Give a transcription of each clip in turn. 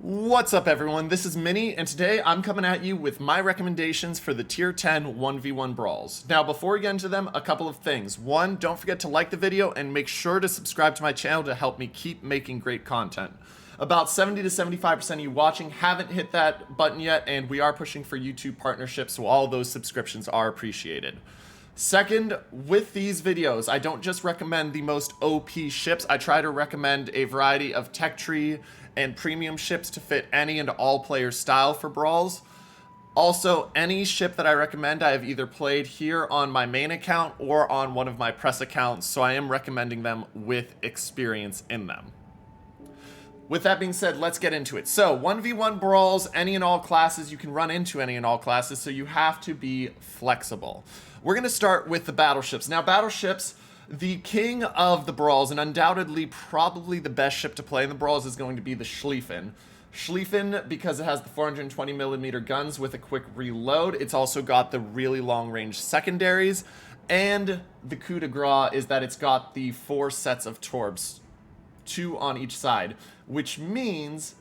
What's up everyone, this is Minnie, and today I'm coming at you with my recommendations for the Tier 10 1v1 Brawls. Now before we get into them, a couple of things. One, don't forget to like the video and make sure to subscribe to my channel to help me keep making great content. About 70 to 75% of you watching haven't hit that button yet, and we are pushing for YouTube partnerships, so all those subscriptions are appreciated. Second, with these videos, I don't just recommend the most OP ships, I try to recommend a variety of tech tree and premium ships to fit any and all player style for Brawls. Also, any ship that I recommend I have either played here on my main account or on one of my press accounts, so I am recommending them with experience in them. With that being said, let's get into it. So, 1v1 Brawls, any and all classes, you can run into any and all classes, so you have to be flexible. We're going to start with the Battleships. Now, Battleships, the king of the Brawls, and undoubtedly probably the best ship to play in the Brawls, is going to be the Schlieffen. Schlieffen, because it has the 420mm guns with a quick reload, it's also got the really long-range secondaries, and the coup de grace is that it's got the 4 sets of torps, 2 on each side, which means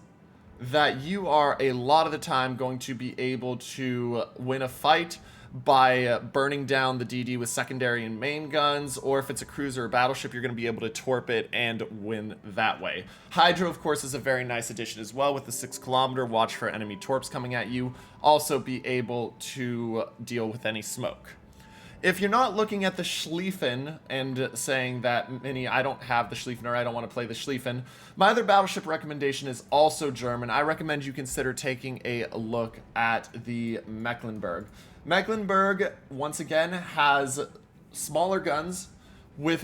that you are a lot of the time going to be able to win a fight by burning down the DD with secondary and main guns, or if it's a cruiser or battleship, you're going to be able to torp it and win that way. Hydro, of course, is a very nice addition as well with the 6km, watch for enemy torps coming at you, also be able to deal with any smoke. If you're not looking at the Schlieffen and saying that, Minnie, I don't have the Schlieffen or I don't want to play the Schlieffen, my other battleship recommendation is also German. I recommend you consider taking a look at the Mecklenburg. Mecklenburg, once again, has smaller guns with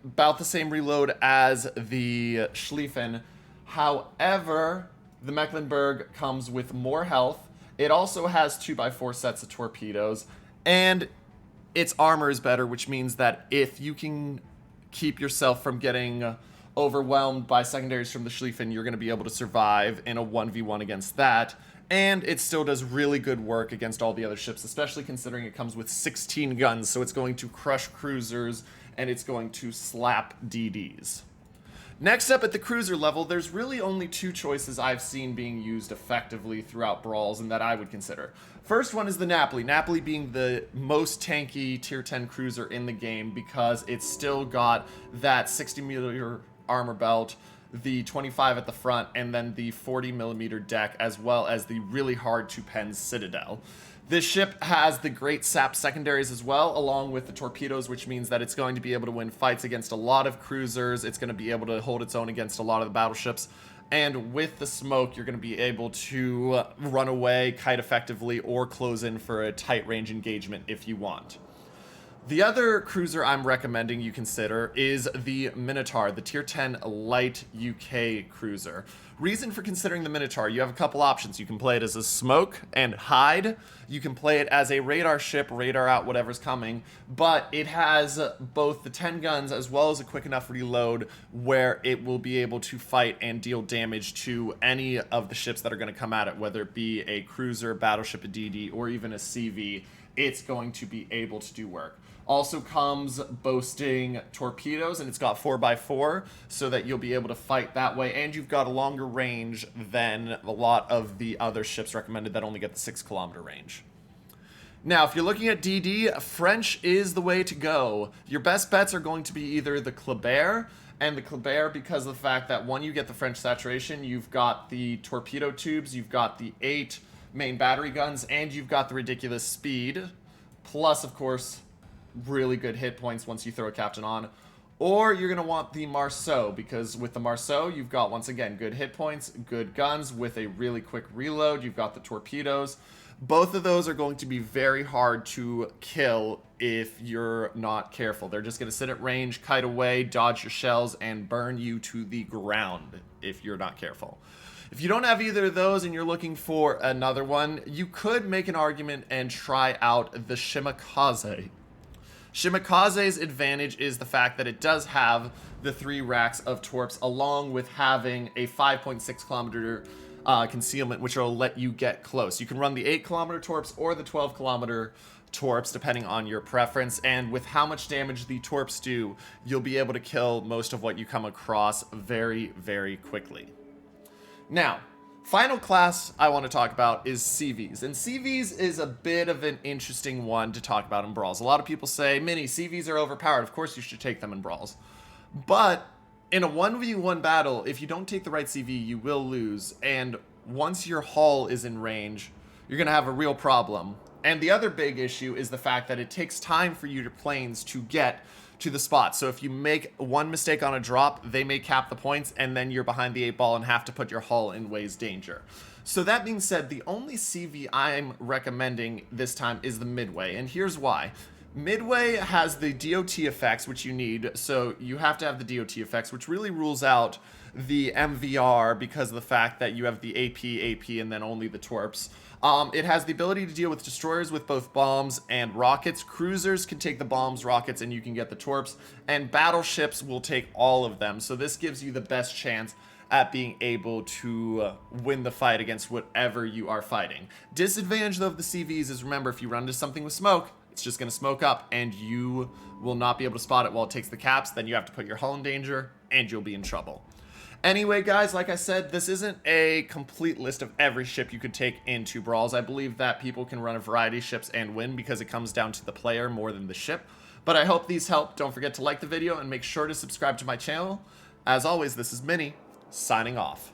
about the same reload as the Schlieffen. However, the Mecklenburg comes with more health. It also has 2x4 sets of torpedoes, and its armor is better, which means that if you can keep yourself from getting overwhelmed by secondaries from the Schlieffen, you're going to be able to survive in a 1v1 against that. And it still does really good work against all the other ships, especially considering it comes with 16 guns, so it's going to crush cruisers and it's going to slap DDs. Next up at the cruiser level, there's really only 2 choices I've seen being used effectively throughout Brawls and that I would consider. First one is the Napoli. Napoli being the most tanky tier 10 cruiser in the game because it's still got that 60mm armor belt, the 25 at the front, and then the 40mm deck, as well as the really hard to pen Citadel. This ship has the great sap secondaries as well, along with the torpedoes, which means that it's going to be able to win fights against a lot of cruisers. It's going to be able to hold its own against a lot of the battleships. And with the smoke, you're going to be able to run away quite effectively or close in for a tight range engagement if you want. The other cruiser I'm recommending you consider is the Minotaur, the Tier 10 Light UK cruiser. Reason for considering the Minotaur, you have a couple options. You can play it as a smoke and hide. You can play it as a radar ship, radar out whatever's coming, but it has both the 10 guns as well as a quick enough reload where it will be able to fight and deal damage to any of the ships that are going to come at it, whether it be a cruiser, battleship, a DD, or even a CV. It's going to be able to do work. Also comes boasting torpedoes, and it's got 4x4 so that you'll be able to fight that way, and you've got a longer range than a lot of the other ships recommended that only get the 6km range. Now, if you're looking at DD, French is the way to go. Your best bets are going to be either the Kleber, and the Kleber because of the fact that one, you get the French saturation, you've got the torpedo tubes, you've got the 8 main battery guns, and you've got the ridiculous speed, plus, of course, really good hit points once you throw a captain on. Or you're going to want the Marceau, because with the Marceau, you've got, once again, good hit points, good guns with a really quick reload. You've got the torpedoes. Both of those are going to be very hard to kill if you're not careful. They're just going to sit at range, kite away, dodge your shells, and burn you to the ground if you're not careful. If you don't have either of those and you're looking for another one, you could make an argument and try out the Shimakaze. Shimakaze's advantage is the fact that it does have the 3 racks of torps along with having a 5.6km concealment, which will let you get close. You can run the 8km torps or the 12km torps depending on your preference, and with how much damage the torps do, you'll be able to kill most of what you come across very, very quickly. Now, Final class I want to talk about is CVs. And CVs is a bit of an interesting one to talk about in Brawls. A lot of people say, Mini, CVs are overpowered. Of course you should take them in Brawls. But in a 1v1 battle, if you don't take the right CV, you will lose. And once your hull is in range, you're going to have a real problem. And the other big issue is the fact that it takes time for your planes to get to the spot. So if you make one mistake on a drop, they may cap the points, and then you're behind the 8 ball and have to put your hull in Way's danger. So that being said, the only CV I'm recommending this time is the Midway, and here's why. Midway has the DOT effects, which you need, so you have to have the DOT effects, which really rules out the MVR because of the fact that you have the AP, and then only the Torps. It has the ability to deal with destroyers with both bombs and rockets. Cruisers can take the bombs, rockets, and you can get the Torps. And battleships will take all of them. So this gives you the best chance at being able to win the fight against whatever you are fighting. Disadvantage, though, of the CVs is, remember, if you run into something with smoke, it's just going to smoke up, and you will not be able to spot it while it takes the caps. Then you have to put your hull in danger, and you'll be in trouble. Anyway, guys, like I said, this isn't a complete list of every ship you could take into Brawls. I believe that people can run a variety of ships and win because it comes down to the player more than the ship. But I hope these help. Don't forget to like the video and make sure to subscribe to my channel. As always, this is Mini, signing off.